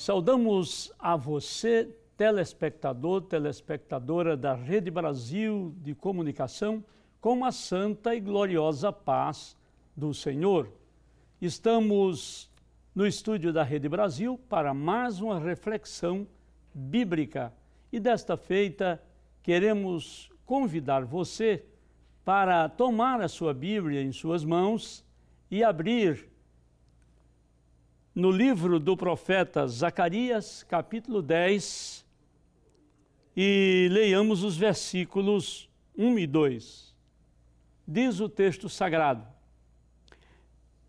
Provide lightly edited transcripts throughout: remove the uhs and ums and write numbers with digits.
Saudamos a você, telespectador, telespectadora da Rede Brasil de Comunicação, com a santa e gloriosa paz do Senhor. Estamos no estúdio da Rede Brasil para mais uma reflexão bíblica. E desta feita, queremos convidar você para tomar a sua Bíblia em suas mãos e abrir no livro do profeta Zacarias, capítulo 10, e leiamos os versículos 1 e 2. Diz o texto sagrado: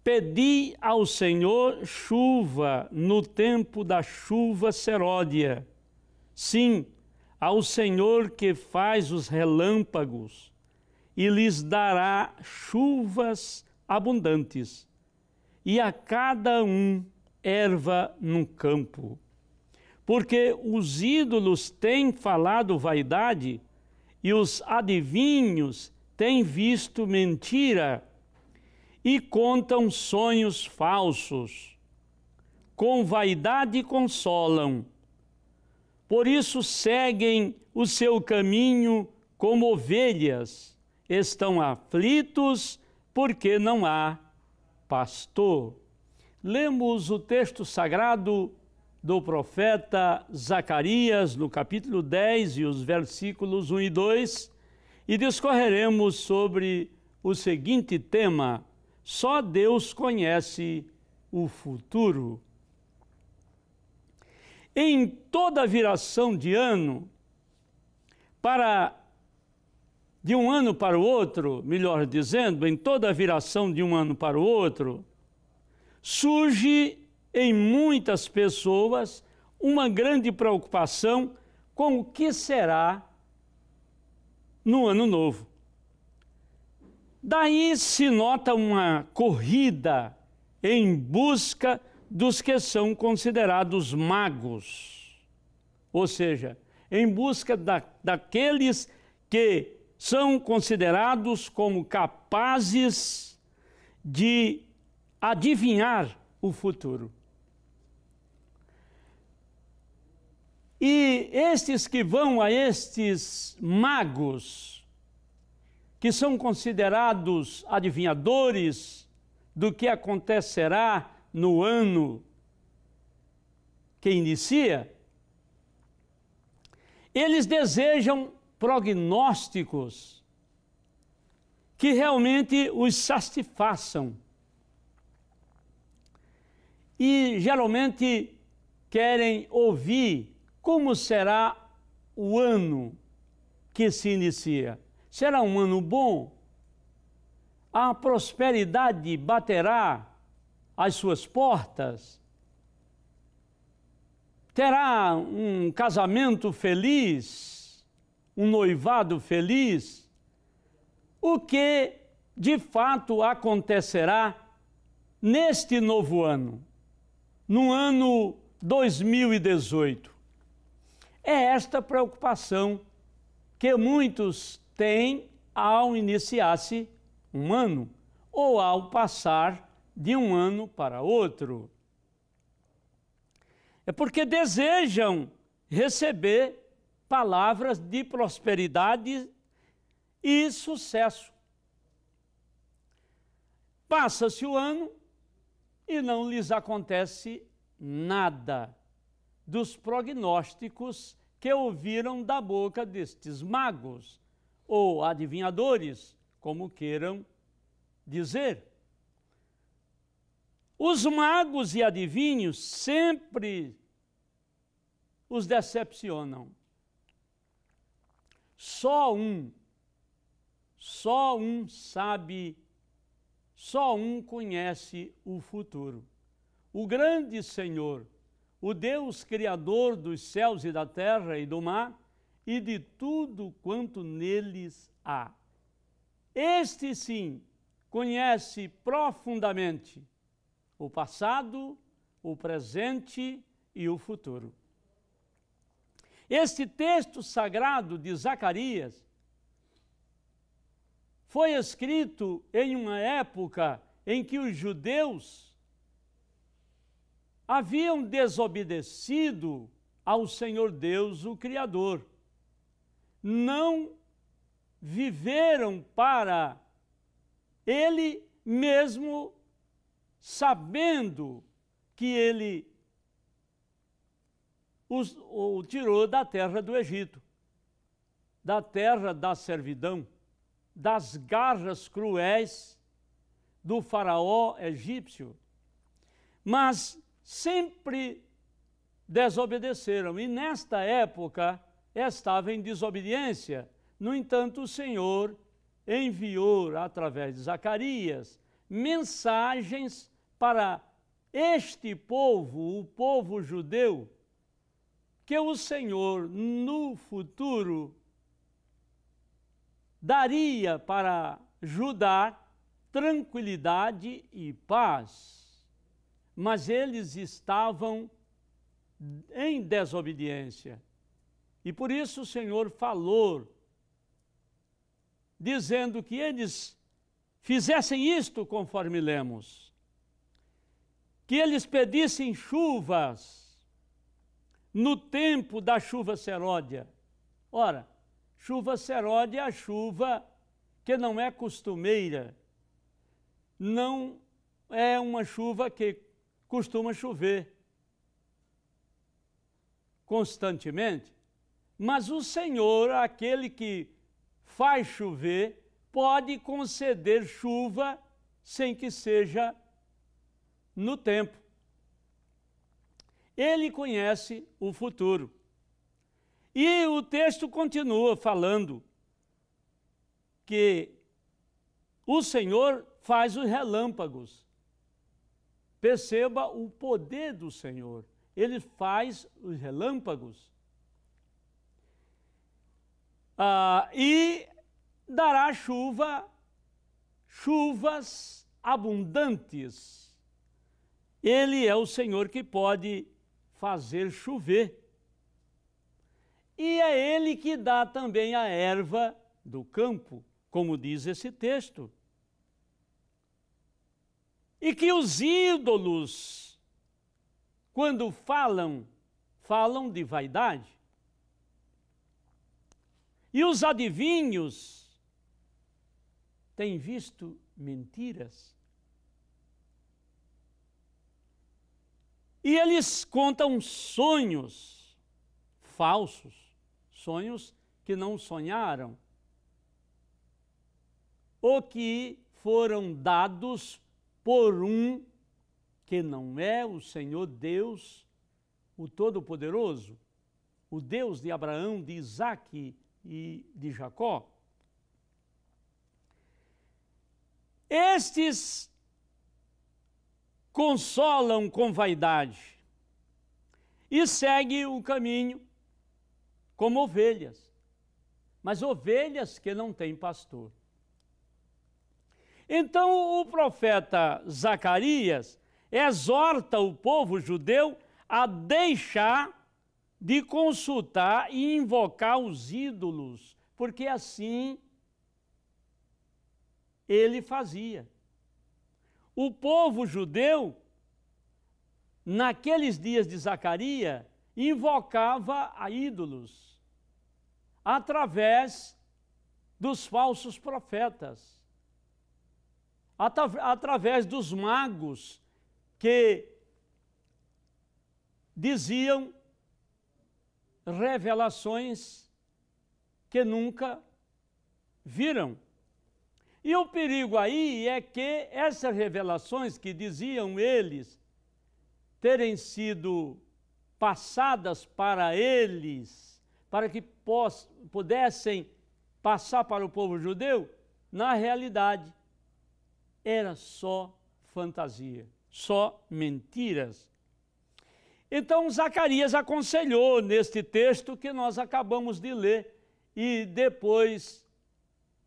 Pedi ao Senhor chuva no tempo da chuva seródia, sim, ao Senhor que faz os relâmpagos, e lhes dará chuvas abundantes, e a cada um erva no campo. Porque os ídolos têm falado vaidade, e os adivinhos têm visto mentira, e contam sonhos falsos. Com vaidade consolam. Por isso seguem o seu caminho como ovelhas. Estão aflitos porque não há pastor. Lemos o texto sagrado do profeta Zacarias, no capítulo 10, e os versículos 1 e 2, e discorreremos sobre o seguinte tema: só Deus conhece o futuro. Em toda viração de ano, de um ano para o outro, melhor dizendo, em toda viração de um ano para o outro, surge em muitas pessoas uma grande preocupação com o que será no ano novo. Daí se nota uma corrida em busca dos que são considerados magos, ou seja, em busca daqueles que são considerados como capazes de adivinhar o futuro. E estes que vão a estes magos, que são considerados adivinhadores do que acontecerá no ano que inicia, eles desejam prognósticos que realmente os satisfaçam. E geralmente querem ouvir como será o ano que se inicia. Será um ano bom? A prosperidade baterá às suas portas? Terá um casamento feliz? Um noivado feliz? O que de fato acontecerá neste novo ano? No ano 2018. É esta preocupação que muitos têm ao iniciar-se um ano, ou ao passar de um ano para outro. É porque desejam receber palavras de prosperidade e sucesso. Passa-se o ano e não lhes acontece nada dos prognósticos que ouviram da boca destes magos, ou adivinhadores, como queiram dizer. Os magos e adivinhos sempre os decepcionam. Só um sabe, só um conhece o futuro. O grande Senhor, o Deus Criador dos céus e da terra e do mar, e de tudo quanto neles há. Este sim conhece profundamente o passado, o presente e o futuro. Este texto sagrado de Zacarias foi escrito em uma época em que os judeus haviam desobedecido ao Senhor Deus, o Criador. Não viveram para Ele, mesmo sabendo que Ele o tirou da terra do Egito, da terra da servidão, das garras cruéis do faraó egípcio. Mas sempre desobedeceram, e nesta época estava em desobediência. No entanto, o Senhor enviou, através de Zacarias, mensagens para este povo, o povo judeu, que o Senhor, no futuro, daria para Judá tranquilidade e paz. Mas eles estavam em desobediência. E por isso o Senhor falou, dizendo que eles fizessem isto conforme lemos, que eles pedissem chuvas no tempo da chuva seródia. Ora, chuva seródia é a chuva que não é costumeira, não é uma chuva que costuma chover constantemente, mas o Senhor, aquele que faz chover, pode conceder chuva sem que seja no tempo. Ele conhece o futuro. E o texto continua falando que o Senhor faz os relâmpagos. Perceba o poder do Senhor. Ele faz os relâmpagos. E dará chuvas abundantes. Ele é o Senhor que pode fazer chover. E é Ele que dá também a erva do campo, como diz esse texto. E que os ídolos, quando falam de vaidade. E os adivinhos têm visto mentiras. E eles contam sonhos falsos, sonhos que não sonharam, ou que foram dados por um que não é o Senhor Deus, o Todo-Poderoso, o Deus de Abraão, de Isaque e de Jacó. Estes consolam com vaidade e seguem o caminho como ovelhas, mas ovelhas que não têm pastor. Então o profeta Zacarias exorta o povo judeu a deixar de consultar e invocar os ídolos, porque assim ele fazia. O povo judeu, naqueles dias de Zacarias, invocava a ídolos através dos falsos profetas, através dos magos que diziam revelações que nunca viram. E o perigo aí é que essas revelações que diziam eles terem sido passadas para eles, para que pudessem passar para o povo judeu, na realidade era só fantasia, só mentiras. Então Zacarias aconselhou neste texto que nós acabamos de ler e depois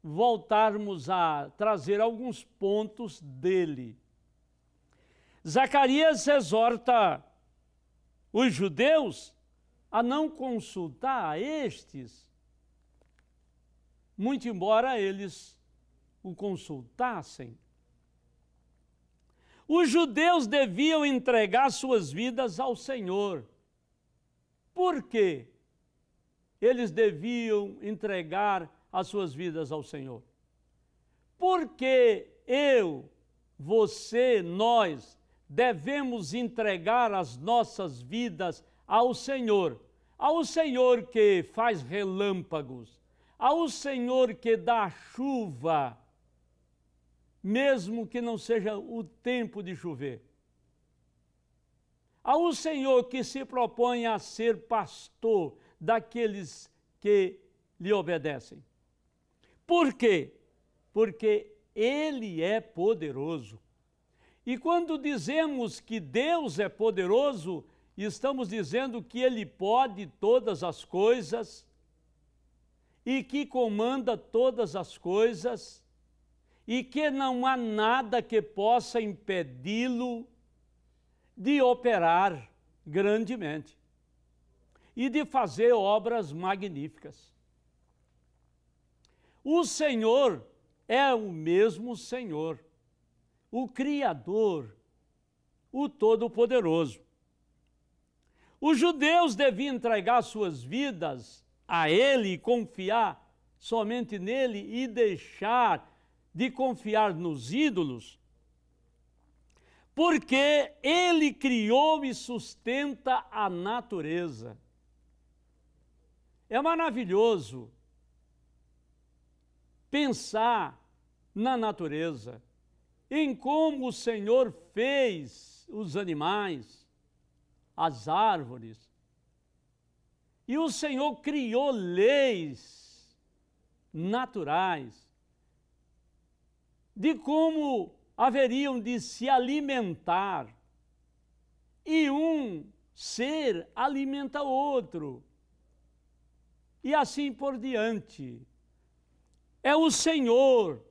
voltarmos a trazer alguns pontos dele. Zacarias exorta os judeus a não consultar a estes, muito embora eles o consultassem. Os judeus deviam entregar suas vidas ao Senhor. Por quê? Eles deviam entregar as suas vidas ao Senhor. Porque eu, você, nós devemos entregar as nossas vidas ao Senhor que faz relâmpagos, ao Senhor que dá chuva, mesmo que não seja o tempo de chover, ao Senhor que se propõe a ser pastor daqueles que lhe obedecem. Por quê? Porque Ele é poderoso. E quando dizemos que Deus é poderoso, estamos dizendo que Ele pode todas as coisas e que comanda todas as coisas e que não há nada que possa impedi-lo de operar grandemente e de fazer obras magníficas. O Senhor é o mesmo Senhor, o Criador, o Todo-Poderoso. Os judeus deviam entregar suas vidas a Ele e confiar somente nele e deixar de confiar nos ídolos, porque Ele criou e sustenta a natureza. É maravilhoso pensar na natureza, em como o Senhor fez os animais, as árvores, e o Senhor criou leis naturais de como haveriam de se alimentar, e um ser alimenta outro, e assim por diante. É o Senhor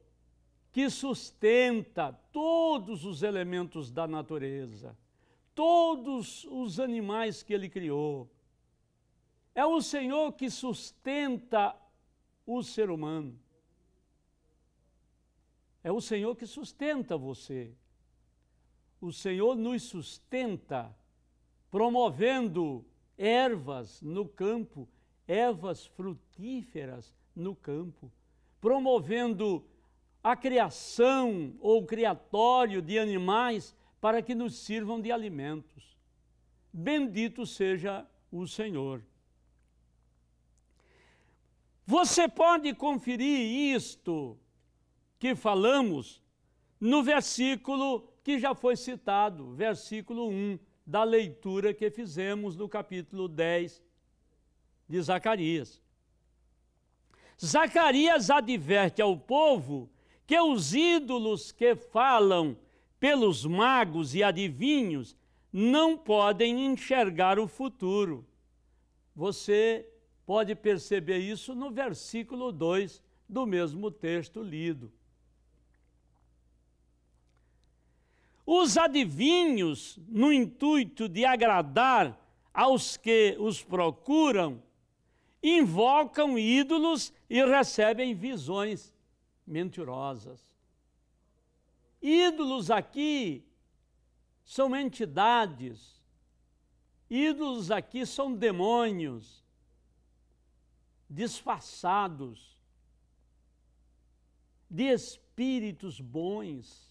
que sustenta todos os elementos da natureza, todos os animais que Ele criou. É o Senhor que sustenta o ser humano. É o Senhor que sustenta você. O Senhor nos sustenta promovendo ervas no campo, ervas frutíferas no campo, promovendo a criação ou criatório de animais para que nos sirvam de alimentos. Bendito seja o Senhor. Você pode conferir isto que falamos no versículo que já foi citado, versículo 1 da leitura que fizemos no capítulo 10 de Zacarias. Zacarias adverte ao povo que os ídolos que falam pelos magos e adivinhos não podem enxergar o futuro. Você pode perceber isso no versículo 2 do mesmo texto lido. Os adivinhos, no intuito de agradar aos que os procuram, invocam ídolos e recebem visões mentirosas. Ídolos aqui são entidades, ídolos aqui são demônios disfarçados de espíritos bons,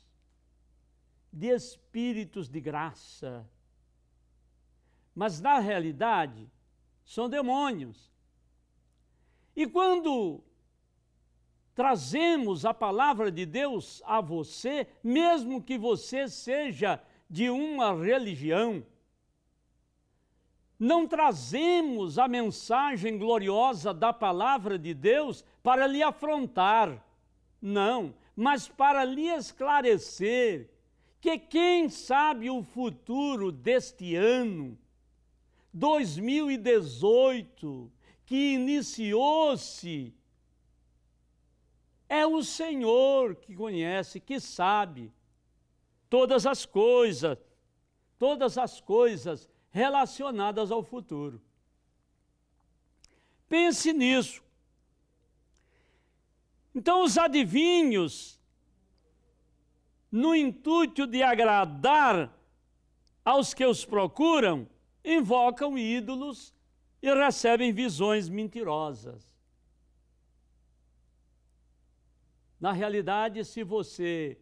de espíritos de graça. Mas na realidade são demônios. E quando trazemos a palavra de Deus a você, mesmo que você seja de uma religião, não trazemos a mensagem gloriosa da palavra de Deus para lhe afrontar, não, mas para lhe esclarecer que quem sabe o futuro deste ano, 2018, que iniciou-se, é o Senhor que conhece, que sabe todas as coisas relacionadas ao futuro. Pense nisso. Então, os adivinhos no intuito de agradar aos que os procuram, invocam ídolos e recebem visões mentirosas. Na realidade, se você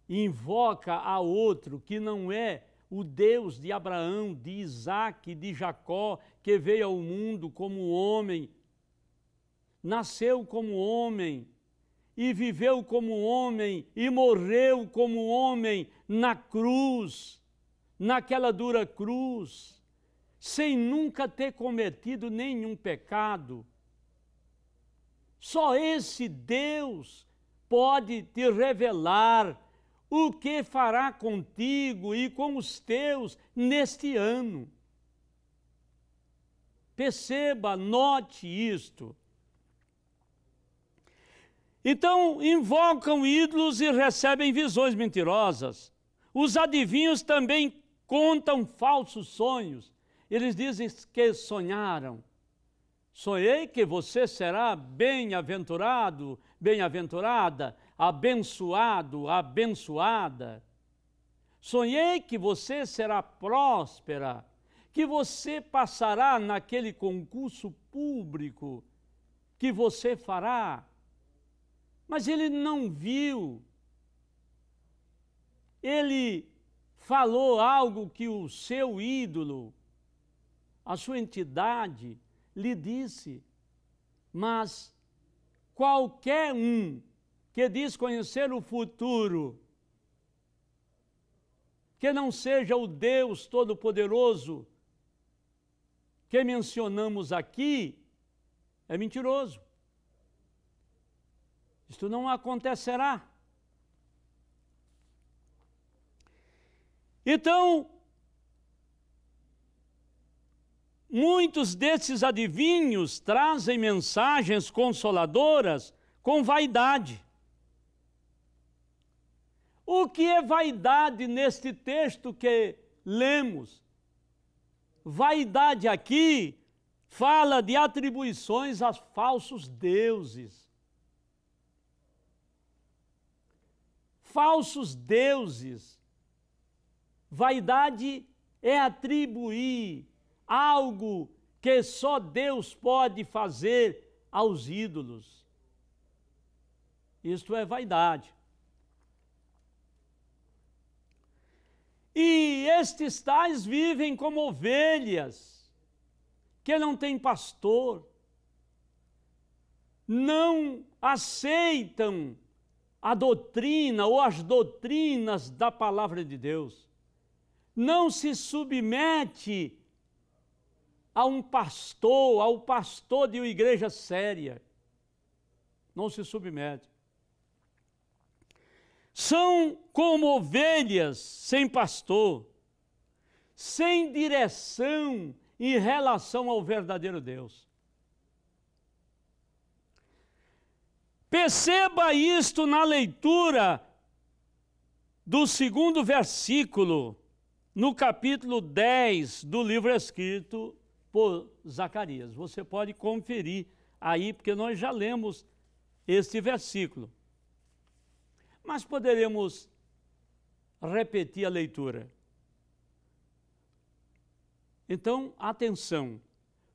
invoca a outro que não é o Deus de Abraão, de Isaque, de Jacó, que veio ao mundo como homem, nasceu como homem, e viveu como homem, e morreu como homem na cruz, naquela dura cruz, sem nunca ter cometido nenhum pecado. Só esse Deus pode te revelar o que fará contigo e com os teus neste ano. Perceba, note isto. Então, invocam ídolos e recebem visões mentirosas. Os adivinhos também contam falsos sonhos. Eles dizem que sonharam. Sonhei que você será bem-aventurado, bem-aventurada, abençoado, abençoada. Sonhei que você será próspera, que você passará naquele concurso público que você fará. Mas ele não viu. Ele falou algo que o seu ídolo, a sua entidade, lhe disse. Mas qualquer um que diz conhecer o futuro, que não seja o Deus Todo-Poderoso que mencionamos aqui, é mentiroso. Isto não acontecerá. Então, muitos desses adivinhos trazem mensagens consoladoras com vaidade. O que é vaidade neste texto que lemos? Vaidade aqui fala de atribuições a falsos deuses. Falsos deuses. Vaidade é atribuir algo que só Deus pode fazer aos ídolos. Isto é vaidade. E estes tais vivem como ovelhas, que não têm pastor, não aceitam a doutrina ou as doutrinas da palavra de Deus, não se submete a um pastor, ao pastor de uma igreja séria, não se submete. São como ovelhas sem pastor, sem direção em relação ao verdadeiro Deus. Perceba isto na leitura do 2º versículo, no capítulo 10 do livro escrito por Zacarias. Você pode conferir aí, porque nós já lemos este versículo. Mas poderemos repetir a leitura. Então, atenção.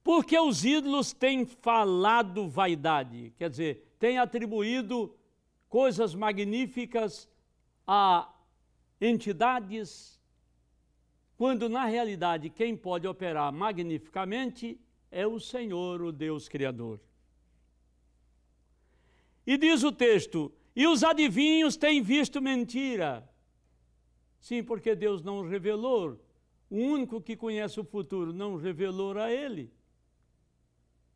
Porque os ídolos têm falado vaidade, quer dizer, têm atribuído coisas magníficas a entidades, quando na realidade quem pode operar magnificamente é o Senhor, o Deus Criador. E diz o texto: e os adivinhos têm visto mentira. Sim, porque Deus não revelou. O único que conhece o futuro não revelou a ele.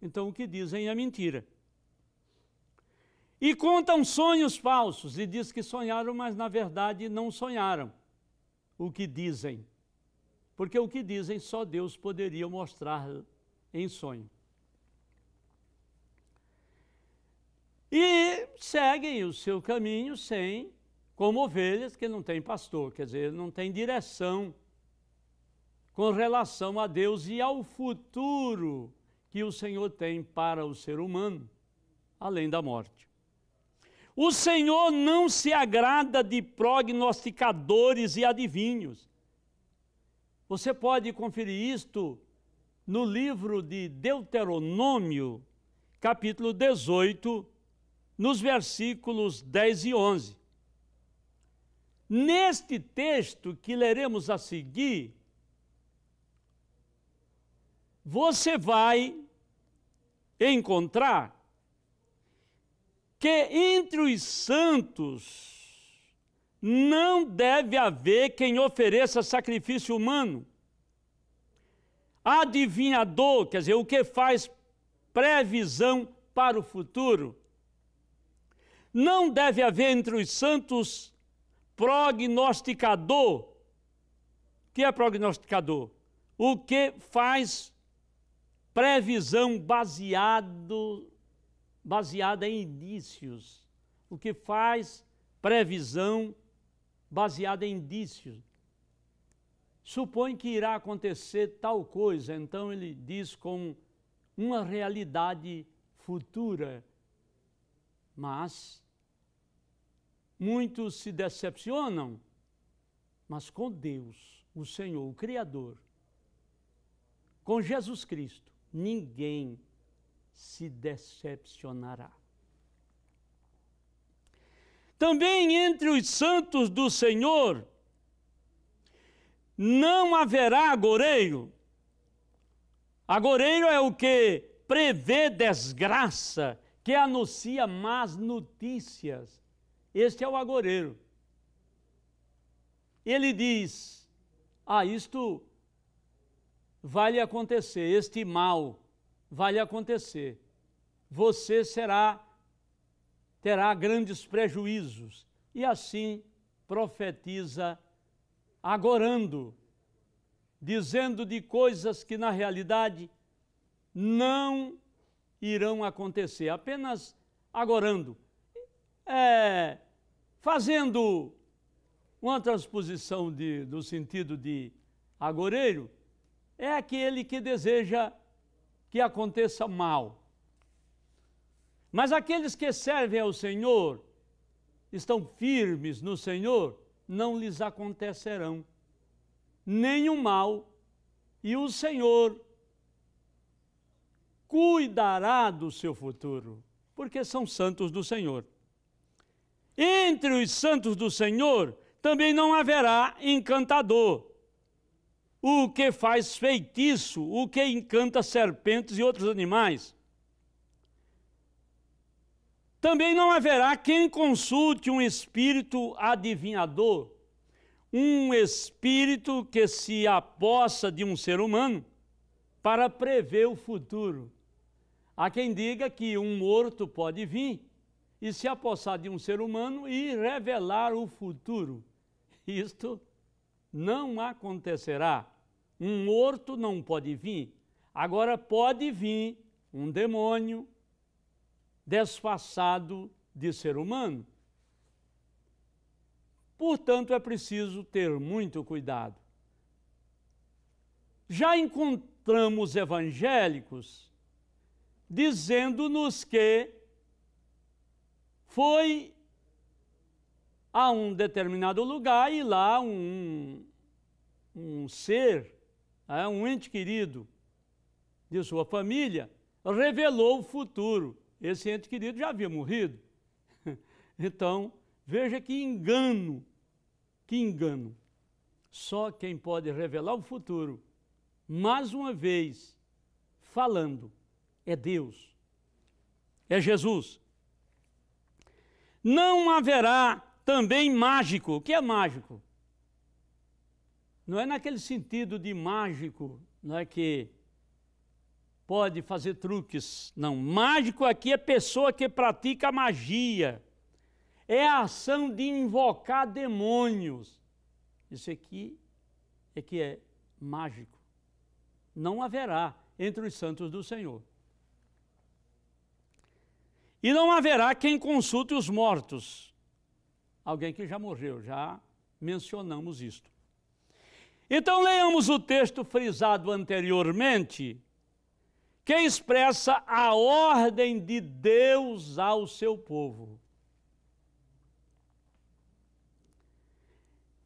Então o que dizem é mentira. E contam sonhos falsos, e diz que sonharam, mas na verdade não sonharam o que dizem. Porque o que dizem só Deus poderia mostrar em sonho. E seguem o seu caminho como ovelhas que não têm pastor, quer dizer, não têm direção com relação a Deus e ao futuro que o Senhor tem para o ser humano, além da morte. O Senhor não se agrada de prognosticadores e adivinhos. Você pode conferir isto no livro de Deuteronômio, capítulo 18, nos versículos 10 e 11. Neste texto que leremos a seguir, você vai encontrar que entre os santos não deve haver quem ofereça sacrifício humano. Adivinhador, quer dizer, o que faz previsão para o futuro. Não deve haver entre os santos prognosticador. O que é prognosticador? O que faz previsão baseada em indícios. O que faz previsão baseada em indícios. Supõe que irá acontecer tal coisa, então ele diz com uma realidade futura. Mas muitos se decepcionam, mas com Deus, o Senhor, o Criador, com Jesus Cristo, ninguém se decepcionará. Também entre os santos do Senhor não haverá agoreiro. Agoreiro é o que prevê desgraça, que anuncia más notícias. Este é o agoreiro. Ele diz: isto vai lhe acontecer, este mal vai lhe acontecer. Você terá grandes prejuízos. E assim profetiza agorando, dizendo de coisas que na realidade não irão acontecer, apenas agorando. Fazendo uma transposição do sentido de agoreiro, é aquele que deseja que aconteça mal. Mas aqueles que servem ao Senhor, estão firmes no Senhor, não lhes acontecerão nenhum mal, e o Senhor cuidará do seu futuro, porque são santos do Senhor. Entre os santos do Senhor também não haverá encantador, o que faz feitiço, o que encanta serpentes e outros animais. Também não haverá quem consulte um espírito adivinhador, um espírito que se apossa de um ser humano para prever o futuro. Há quem diga que um morto pode vir e se apossar de um ser humano e revelar o futuro. Isto não acontecerá. Um morto não pode vir. Agora pode vir um demônio disfarçado de ser humano. Portanto, é preciso ter muito cuidado. Já encontramos evangélicos dizendo-nos que foi a um determinado lugar e lá um ser, um ente querido de sua família, revelou o futuro. Esse ente querido já havia morrido. Então, veja que engano, que engano. Só quem pode revelar o futuro, mais uma vez, falando, é Deus, é Jesus. Não haverá também mágico. O que é mágico? Não é naquele sentido de mágico, não é que pode fazer truques. Não, mágico aqui é pessoa que pratica magia. É a ação de invocar demônios. Isso aqui é que é mágico. Não haverá entre os santos do Senhor. E não haverá quem consulte os mortos. Alguém que já morreu, já mencionamos isto. Então, leamos o texto frisado anteriormente, que expressa a ordem de Deus ao seu povo.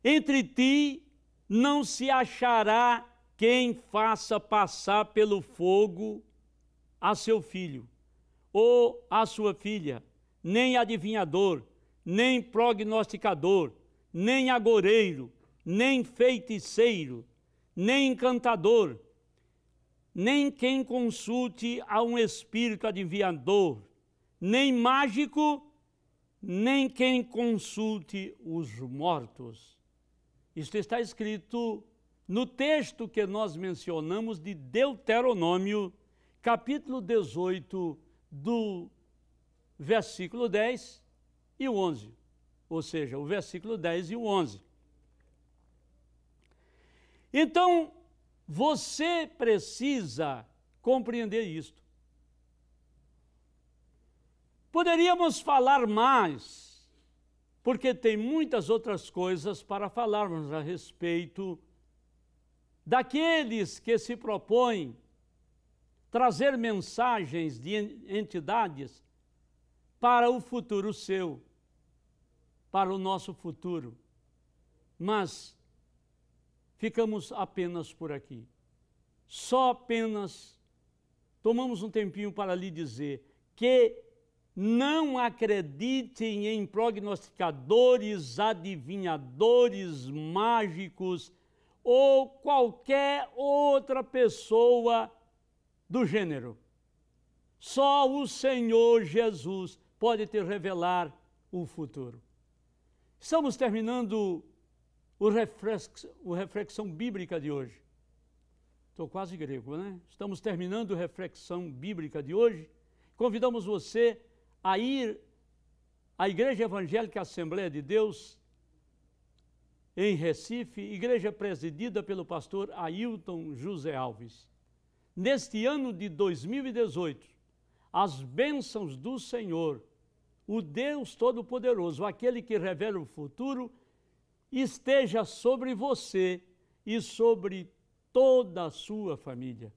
Entre ti não se achará quem faça passar pelo fogo a seu filho, ou a sua filha, nem adivinhador, nem prognosticador, nem agoreiro, nem feiticeiro, nem encantador, nem quem consulte a um espírito adivinhador, nem mágico, nem quem consulte os mortos. Isto está escrito no texto que nós mencionamos de Deuteronômio, capítulo 18, do versículo 10 e o 11. Ou seja, o versículo 10 e o 11. Então, você precisa compreender isto. Poderíamos falar mais, porque tem muitas outras coisas para falarmos a respeito daqueles que se propõem trazer mensagens de entidades para o futuro seu, para o nosso futuro. Mas ficamos apenas por aqui. Só apenas tomamos um tempinho para lhe dizer que não acreditem em prognosticadores, adivinhadores, mágicos ou qualquer outra pessoa do gênero. Só o Senhor Jesus pode te revelar o futuro. Estamos terminando o Reflexão Bíblica de hoje. Estou quase grego, né? Estamos terminando a Reflexão Bíblica de hoje. Convidamos você a ir à Igreja Evangélica Assembleia de Deus, em Recife, igreja presidida pelo pastor Ailton José Alves. Neste ano de 2018, as bênçãos do Senhor, o Deus Todo-Poderoso, aquele que revela o futuro, esteja sobre você e sobre toda a sua família.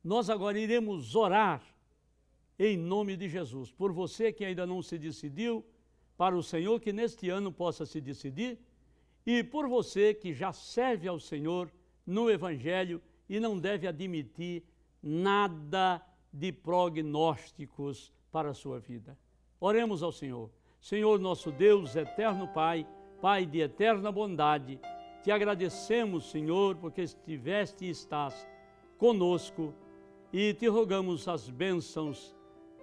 Nós agora iremos orar em nome de Jesus, por você que ainda não se decidiu para o Senhor, que neste ano possa se decidir, e por você que já serve ao Senhor no Evangelho e não deve admitir nada de prognósticos para a sua vida. Oremos ao Senhor. Senhor nosso Deus, eterno Pai, Pai de eterna bondade, te agradecemos, Senhor, porque estiveste e estás conosco e te rogamos as bênçãos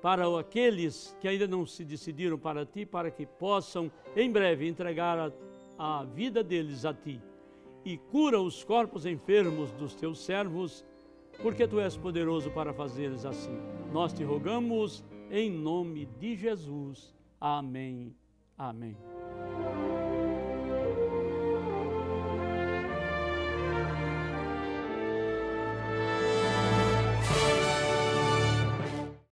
para aqueles que ainda não se decidiram para ti, para que possam em breve entregar a vida deles a ti. E cura os corpos enfermos dos teus servos, porque tu és poderoso para fazeres assim. Nós te rogamos em nome de Jesus. Amém. Amém.